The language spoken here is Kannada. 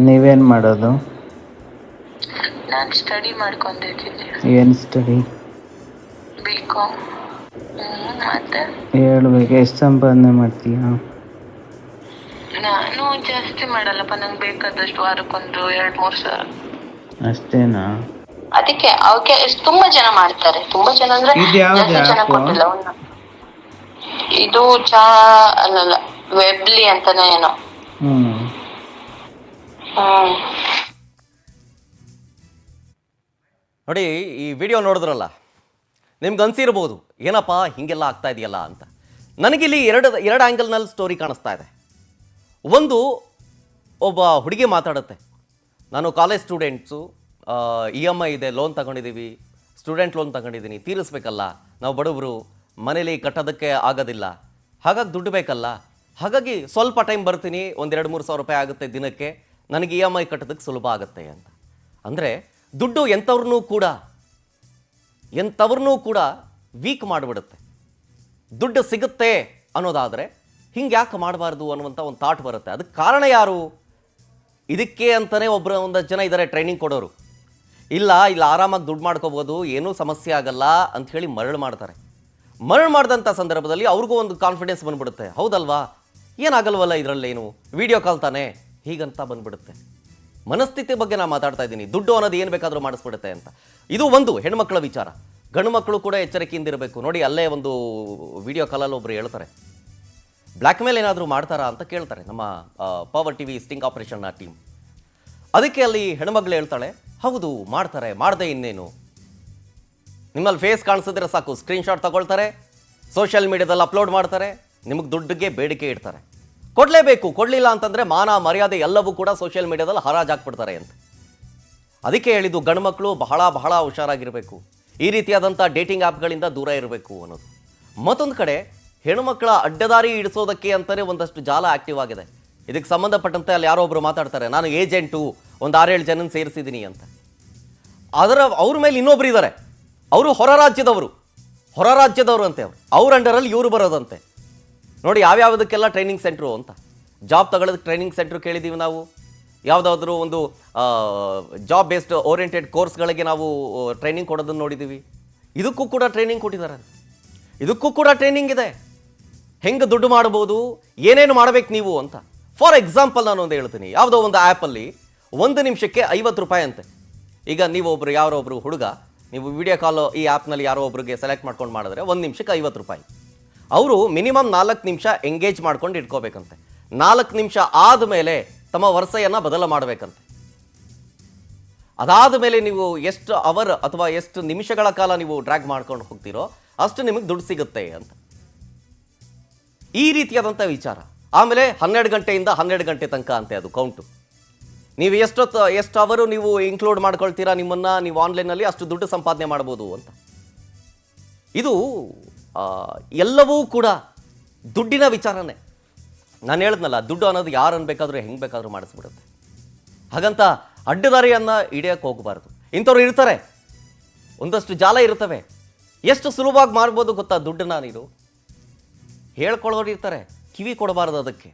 ನೀವೇನು ಮಾಡೋದು? ನಾನು ಸ್ಟಡಿ ಮಾಡ್ಕೊಂಡಿದ್ದೀನಿ. ಏನು ಸ್ಟಡಿ? ಬಿಕಾಮ್. ಮತ್ತೆ ಹೇಳ್ಬೇಕು, ಎಷ್ಟು ಸಂಪಾದನೆ ಮಾಡ್ತೀಯಾ? ನಾನು ಜಾಸ್ತಿ ಮಾಡಲ್ಲಪ್ಪ, ನಂಗೆ ಬೇಕಾದಷ್ಟು ವಾರಕ್ಕೊಂದು 2-3 ಸಾವಿರ ಅಷ್ಟೇನಾ? ಅದಕ್ಕೆ ಅವಕ್ಕೆ ತುಂಬಾ ಜನ ಮಾಡ್ತಾರೆ. ತುಂಬಾ ಜನ ಅಂದ್ರೆ ಇದು ಯಾವ್ದು ಜಾಸ್ತಿ ಜನ ಆ್ಯಪು? ಕೊಟ್ಟಿಲ್ಲ. ಇದು ಚಾ ಅಲ್ಲಲ್ಲ, ವೆಬ್ಲಿ ಅಂತಾನೆ ಏನೋ. ನೋಡಿ, ಈ ವಿಡಿಯೋ ನೋಡಿದ್ರಲ್ಲ, ನಿಮ್ಗೆ ಅನ್ಸಿರ್ಬೋದು ಏನಪ್ಪ ಹೀಗೆಲ್ಲ ಆಗ್ತಾ ಇದೆಯಲ್ಲ ಅಂತ. ನನಗಿಲ್ಲಿ ಎರಡು ಆ್ಯಂಗಲ್ನಲ್ಲಿ ಸ್ಟೋರಿ ಕಾಣಿಸ್ತಾ ಇದೆ. ಒಂದು, ಒಬ್ಬ ಹುಡುಗಿ ಮಾತಾಡುತ್ತೆ, ನಾನು ಕಾಲೇಜ್ ಸ್ಟೂಡೆಂಟ್ಸು, EMI ಇದೆ, ಲೋನ್ ತಗೊಂಡಿದ್ದೀವಿ, ಸ್ಟೂಡೆಂಟ್ ಲೋನ್ ತಗೊಂಡಿದ್ದೀನಿ, ತೀರಿಸ್ಬೇಕಲ್ಲ, ನಾವು ಬಡವರು, ಮನೇಲಿ ಕಟ್ಟೋದಕ್ಕೆ ಆಗೋದಿಲ್ಲ, ಹಾಗಾಗಿ ದುಡ್ಡು ಬೇಕಲ್ಲ, ಹಾಗಾಗಿ ಸ್ವಲ್ಪ ಟೈಮ್ ಬರ್ತೀನಿ, ಒಂದು 2-3 ಸಾವಿರ ರೂಪಾಯಿ ಆಗುತ್ತೆ ದಿನಕ್ಕೆ, ನನಗೆ EMI ಕಟ್ಟೋದಕ್ಕೆ ಸುಲಭ ಆಗುತ್ತೆ ಅಂತ. ಅಂದರೆ ದುಡ್ಡು ಎಂಥವ್ರನ್ನೂ ಕೂಡ ವೀಕ್ ಮಾಡಿಬಿಡುತ್ತೆ. ದುಡ್ಡು ಸಿಗುತ್ತೆ ಅನ್ನೋದಾದರೆ ಹಿಂಗೆ ಯಾಕೆ ಮಾಡಬಾರ್ದು ಅನ್ನುವಂಥ ಒಂದು ಥಾಟ್ ಬರುತ್ತೆ. ಅದಕ್ಕೆ ಕಾರಣ ಯಾರು? ಇದಕ್ಕೆ ಅಂತಲೇ ಒಂದಷ್ಟು ಜನ ಇದ್ದಾರೆ ಟ್ರೈನಿಂಗ್ ಕೊಡೋರು. ಇಲ್ಲ ಆರಾಮಾಗಿ ದುಡ್ಡು ಮಾಡ್ಕೋಬೋದು, ಏನೂ ಸಮಸ್ಯೆ ಆಗಲ್ಲ ಅಂಥೇಳಿ ಮರಳು ಮಾಡ್ತಾರೆ. ಮರಳು ಮಾಡಿದಂಥ ಸಂದರ್ಭದಲ್ಲಿ ಅವ್ರಿಗೂ ಒಂದು ಕಾನ್ಫಿಡೆನ್ಸ್ ಬಂದ್ಬಿಡುತ್ತೆ, ಹೌದಲ್ವಾ, ಏನಾಗಲ್ವಲ್ಲ ಇದರಲ್ಲೇನು, ವಿಡಿಯೋ ಕಾಲ್ ತಾನೆ, ಹೀಗಂತ ಬಂದ್ಬಿಡುತ್ತೆ. ಮನಸ್ಥಿತಿ ಬಗ್ಗೆ ನಾನು ಮಾತಾಡ್ತಾ ಇದ್ದೀನಿ. ದುಡ್ಡು ಅನ್ನೋದು ಏನು ಬೇಕಾದರೂ ಮಾಡಿಸ್ಬಿಡುತ್ತೆ ಅಂತ. ಇದು ಒಂದು ಹೆಣ್ಮಕ್ಳ ವಿಚಾರ. ಗಂಡು ಮಕ್ಕಳು ಕೂಡ ಎಚ್ಚರಿಕೆಯಿಂದ ಇರಬೇಕು. ನೋಡಿ, ಅಲ್ಲೇ ಒಂದು ವಿಡಿಯೋ ಕಾಲಲ್ಲಿ ಒಬ್ಬರು ಹೇಳ್ತಾರೆ, ಬ್ಲ್ಯಾಕ್ ಮೇಲ್ ಏನಾದರೂ ಮಾಡ್ತಾರಾ ಅಂತ ಕೇಳ್ತಾರೆ ನಮ್ಮ ಪವರ್ ಟಿವಿ ಸ್ಟಿಂಗ್ ಆಪರೇಷನ್ನ ಟೀಮ್. ಅದಕ್ಕೆ ಅಲ್ಲಿ ಹೆಣ್ಮಗಳು ಹೇಳ್ತಾಳೆ, ಹೌದು ಮಾಡ್ತಾರೆ, ಮಾಡದೆ ಇನ್ನೇನು, ನಿಮ್ಮಲ್ಲಿ ಫೇಸ್ ಕಾಣಿಸಿದ್ರೆ ಸಾಕು, ಸ್ಕ್ರೀನ್ಶಾಟ್ ತಗೊಳ್ತಾರೆ, ಸೋಷಿಯಲ್ ಮೀಡಿಯಾದಲ್ಲಿ ಅಪ್ಲೋಡ್ ಮಾಡ್ತಾರೆ, ನಿಮಗೆ ದುಡ್ಡಿಗೆ ಬೇಡಿಕೆ ಇಡ್ತಾರೆ, ಕೊಡಲೇಬೇಕು, ಕೊಡಲಿಲ್ಲ ಅಂತಂದರೆ ಮಾನ ಮರ್ಯಾದೆ ಎಲ್ಲವೂ ಕೂಡ ಸೋಷಿಯಲ್ ಮೀಡಿಯಾದಲ್ಲಿ ಹರಾಜಾಕ್ಬಿಡ್ತಾರೆ ಅಂತ. ಅದಕ್ಕೆ ಹೇಳಿದ್ದು, ಗಂಡು ಮಕ್ಕಳು ಬಹಳ ಬಹಳ ಹುಷಾರಾಗಿರಬೇಕು, ಈ ರೀತಿಯಾದಂಥ ಡೇಟಿಂಗ್ ಆ್ಯಪ್ಗಳಿಂದ ದೂರ ಇರಬೇಕು ಅನ್ನೋದು. ಮತ್ತೊಂದು ಕಡೆ ಹೆಣ್ಣುಮಕ್ಕಳ ಅಡ್ಡದಾರಿ ಇಡಿಸೋದಕ್ಕೆ ಅಂತಲೇ ಒಂದಷ್ಟು ಜಾಲ ಆ್ಯಕ್ಟಿವ್ ಆಗಿದೆ. ಇದಕ್ಕೆ ಸಂಬಂಧಪಟ್ಟಂತೆ ಅಲ್ಲಿ ಯಾರೋ ಒಬ್ಬರು ಮಾತಾಡ್ತಾರೆ, ನಾನು ಏಜೆಂಟು, ಒಂದು 6-7 ಜನನ ಸೇರಿಸಿದ್ದೀನಿ ಅಂತ. ಅವ್ರ ಮೇಲೆ ಇನ್ನೊಬ್ರು ಇದ್ದಾರೆ, ಅವರು ಹೊರ ರಾಜ್ಯದವರು ಅಂತೆ, ಅವ್ರ ಅಂಡರಲ್ಲಿ ಇವರು ಬರೋದಂತೆ. ನೋಡಿ, ಯಾವ್ಯಾವುದಕ್ಕೆಲ್ಲ ಟ್ರೈನಿಂಗ್ ಸೆಂಟ್ರು ಅಂತ, ಜಾಬ್ ತಗೊಳ್ಳೋದಕ್ಕೆ ಟ್ರೈನಿಂಗ್ ಸೆಂಟ್ರು ಕೇಳಿದ್ದೀವಿ ನಾವು, ಯಾವುದಾದ್ರೂ ಒಂದು ಜಾಬ್ ಬೇಸ್ಡ್ ಓರಿಯೆಂಟೆಡ್ ಕೋರ್ಸ್ಗಳಿಗೆ ನಾವು ಟ್ರೈನಿಂಗ್ ಕೊಡೋದನ್ನು ನೋಡಿದ್ದೀವಿ. ಇದಕ್ಕೂ ಕೂಡ ಟ್ರೈನಿಂಗ್ ಕೊಟ್ಟಿದ್ದಾರೆ, ಇದಕ್ಕೂ ಕೂಡ ಟ್ರೈನಿಂಗ್ ಇದೆ, ಹೆಂಗೆ ದುಡ್ಡು ಮಾಡ್ಬೋದು, ಏನೇನು ಮಾಡಬೇಕು ನೀವು ಅಂತ. ಫಾರ್ ಎಕ್ಸಾಂಪಲ್ ನಾನು ಒಂದು ಹೇಳ್ತೀನಿ, ಯಾವುದೋ ಒಂದು ಆ್ಯಪಲ್ಲಿ 1 ನಿಮಿಷಕ್ಕೆ 50 ರೂಪಾಯಿ ಅಂತೆ. ಈಗ ನೀವು ಯಾರೋ ಒಬ್ಬರು ಹುಡುಗ, ನೀವು ವಿಡಿಯೋ ಕಾಲ್ ಈ ಆ್ಯಪ್ನಲ್ಲಿ ಯಾರೋ ಒಬ್ರಿಗೆ ಸೆಲೆಕ್ಟ್ ಮಾಡ್ಕೊಂಡು ಮಾಡಿದ್ರೆ 1 ನಿಮಿಷಕ್ಕೆ 50 ರೂಪಾಯಿ. ಅವರು ಮಿನಿಮಮ್ 4 ನಿಮಿಷ ಎಂಗೇಜ್ ಮಾಡ್ಕೊಂಡು ಇಟ್ಕೋಬೇಕಂತೆ. 4 ನಿಮಿಷ ಆದಮೇಲೆ ತಮ್ಮ ವರಸೆಯನ್ನು ಬದಲು ಮಾಡಬೇಕಂತೆ. ಅದಾದ ಮೇಲೆ ನೀವು ಎಷ್ಟು ಅವರ್ ಅಥವಾ ಎಷ್ಟು ನಿಮಿಷಗಳ ಕಾಲ ನೀವು ಡ್ರ್ಯಾಗ್ ಮಾಡ್ಕೊಂಡು ಹೋಗ್ತೀರೋ ಅಷ್ಟು ನಿಮಗೆ ದುಡ್ಡು ಸಿಗುತ್ತೆ ಅಂತ. ಈ ರೀತಿಯಾದಂಥ ವಿಚಾರ. ಆಮೇಲೆ 12 ಗಂಟೆಯಿಂದ 12 ಗಂಟೆ ತನಕ ಅಂತೆ ಅದು ಕೌಂಟು. ನೀವು ಎಷ್ಟು ಅವರು ನೀವು ಇನ್ಕ್ಲೂಡ್ ಮಾಡ್ಕೊಳ್ತೀರಾ ನಿಮ್ಮನ್ನು, ನೀವು ಆನ್ಲೈನಲ್ಲಿ ಅಷ್ಟು ದುಡ್ಡು ಸಂಪಾದನೆ ಮಾಡ್ಬೋದು ಅಂತ. ಇದು ಎಲ್ಲವೂ ಕೂಡ ದುಡ್ಡಿನ ವಿಚಾರನೇ. ನಾನು ಹೇಳಿದ್ನಲ್ಲ, ದುಡ್ಡು ಅನ್ನೋದು ಯಾರನ್ನು ಬೇಕಾದರೂ ಹೆಂಗೆ ಬೇಕಾದರೂ ಮಾಡಿಸ್ಬಿಡುತ್ತೆ. ಹಾಗಂತ ಅಡ್ಡದಾರಿಯನ್ನು ಹಿಡಿಯೋಕ್ಕೆ ಹೋಗಬಾರ್ದು. ಇಂಥವ್ರು ಇರ್ತಾರೆ, ಒಂದಷ್ಟು ಜಾಲ ಇರ್ತವೆ. ಎಷ್ಟು ಸುಲಭವಾಗಿ ಮಾಡ್ಬೋದು ಗೊತ್ತಾ ದುಡ್ಡನ್ನ? ನೀನು ಹೇಳ್ಕೊಳ್ಳೋರು ಇರ್ತಾರೆ, ಕಿವಿ ಕೊಡಬಾರ್ದು ಅದಕ್ಕೆ.